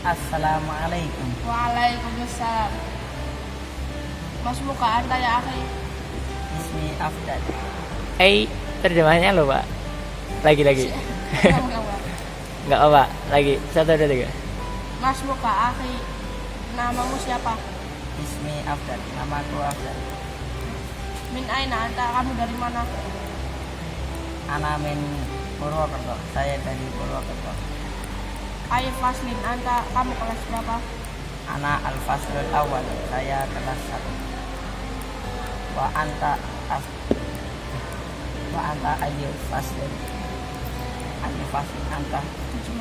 Assalamualaikum. Waalaikumsalam. Mas muka anda ya akhi. Ismi Afdal. Terjemahnya loh pak. Lagi. Nggak apa. Lagi. 1, 2, 3. Mas muka akhi. Namamu siapa? Ismi Afdal. Namaku Afdal. Min aina anta, kamu dari mana? Ana min Purwokerto. Saya dari Purwokerto. Ayo Faslin, anta, kamu kelas berapa? Ana al-faslul awal. Saya kelas 1. Wa anta ayu faslin. Ayu faslin anta. Tujuh.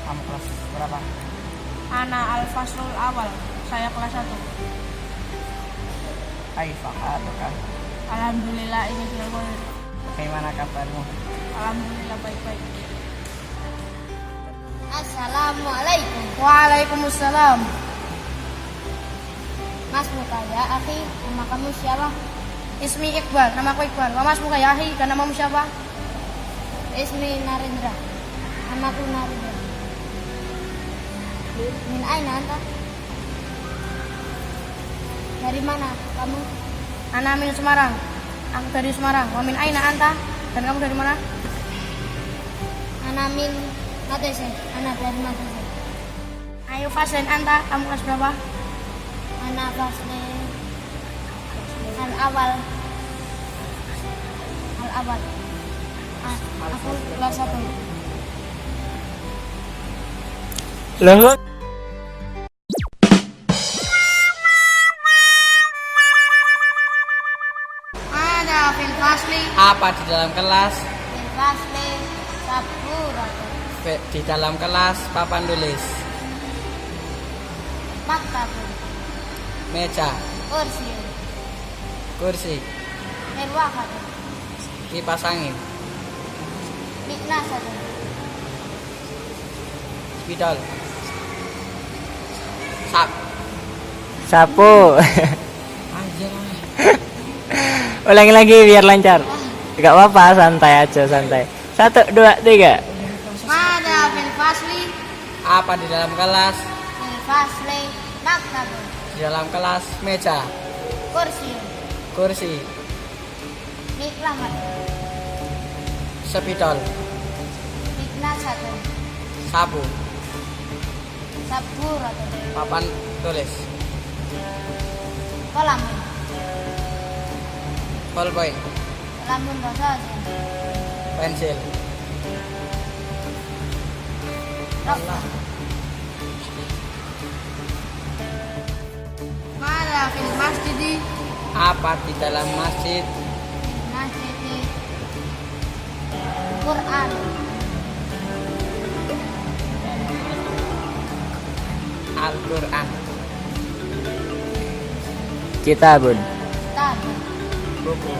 Kamu kelas berapa? Ana al-faslul awal. Saya kelas 1. Kaifa haluka? Alhamdulillah ini Bilal. Bagaimana kabarmu? Alhamdulillah baik-baik. Assalamualaikum. Waalaikumsalam. Mas Mukaya, akhi, nama kamu siapa? Ismi Iqbal, namaku Iqbal. Wa mas muka ya akhi, dan namamu siapa? Ismi Narendra. Namaku Narendra. Min aina anta? Dari mana kamu? Ana min Semarang. Aku dari Semarang. Wa min aina anta? Dan kamu dari mana? Ana min Matese. Ana dari Matese. Ayo Faslen anta, kamu kelas berapa? Ana fasle al-awal. Al-awal. Aku kelas 1. Loh, Ada fil fasli. Apa di dalam kelas? Min fasle saburatu. Di dalam kelas papan tulis. Maktabun. Meja, Kursi. kursi, Mirwakatun. kipas angin, Miknasatun. spidol, sap. sapu. Anjir. Ulangi lagi biar lancar. Gak apa-apa, santai aja, santai. 1, 2, 3. Ada fil fasli. Apa di dalam kelas? Min fasle maktabun. Di dalam kelas meja, Kursi. kursi, Miklamat. spidol, Miknasatun. sapu, Saburatun. papan tulis, Kolamun. ballpoint, Lamun rasatun. pensil, Rokok. Ada fil masjidi. apa di dalam masjid? Nasiti. Quran. Al-Quran, Kitabun. Tabun. buku,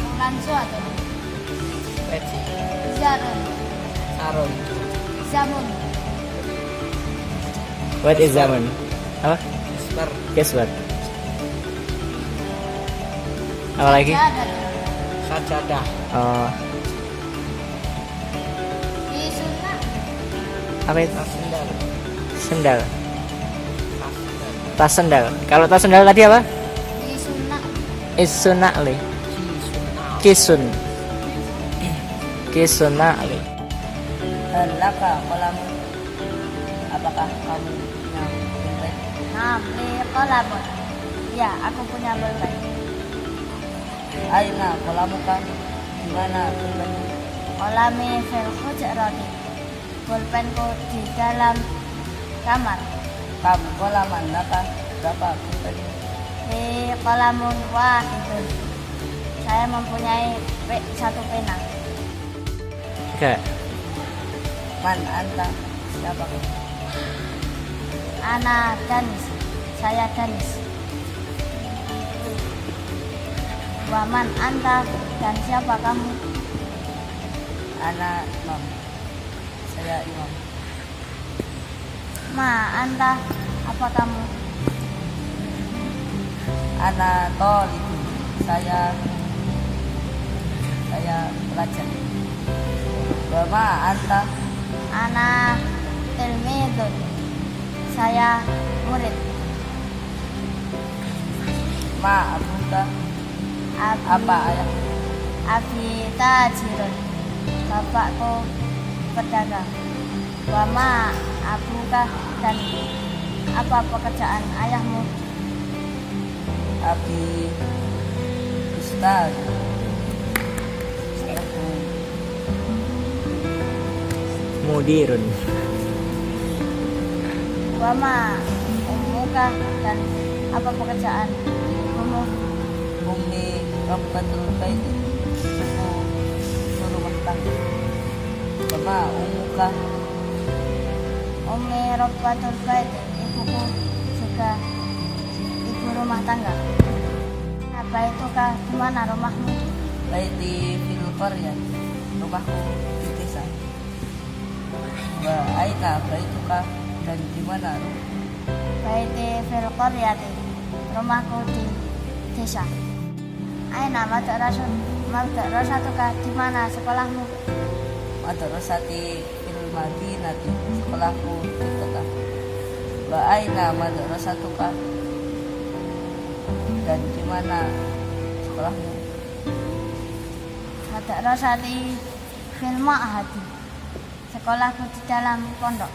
Ulan suatun. peci, Zarun. sarung, Zamun. What is zaman? Apa? sper, Guess what? Apa lagi? Jadatun. sajadah, Oh, Di sunnah. apa itu? tas sendal, Sendal. tas sendal, Tas sendal. Kalau tas sendal tadi apa? Di sunnah. Isunali. sunal, Kisun. Kisunali. Laka kolamu. Apakah kamu punya pulpen? Namli kolamun. Ya, aku punya pulpen. Aina kolamuka? Di mana pulpenmu? Kolami fil hujrati. Pulpenku di dalam kamar. Kamu kolaman laka? Berapa pulpenmu? Di kolamun wahidun. Saya mempunyai satu pena. Enggak. Man anta? Siapa kamu? Ana Danis. Saya Danis. Waman anta dan siapa kamu? Ana Imam. Saya Imam. Ma anta apa kamu? Ana Tolibu. Saya pelajar. Bama anta? Ana tilmidun. Saya murid. Ma abuka? Abi, Apa ayah? Abi tajirun. Bapakku pedagang. Wama abuka dan apa pekerjaan ayahmu? Abi Ustaz. Aku Mudirun. Wama ummuka dan apa pekerjaan ibumu? Ummi Rabbatul Baiti. Suku rumah tangga. Bama umuka? Umi Rabbatul Bait, ibuku juga ibu rumah tangga. Apa itu kah? Di mana rumahmu? Baik di fil qaryah, rumahku di desa. Wa aina baituka, dan di mana Bait di fil qaryati, rumahku di desa. Aina madrasatuka, di mana sekolahmu? madrasati fil madinati, sekolahku di kota. Wa aina madrasatuka, dan di mana sekolahmu? Madrasati fil ma'hadi, sekolahku di dalam pondok.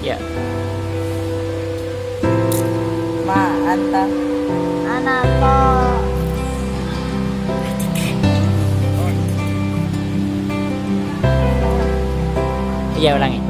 Ya. Ma anta, Anak to Iya ulangi.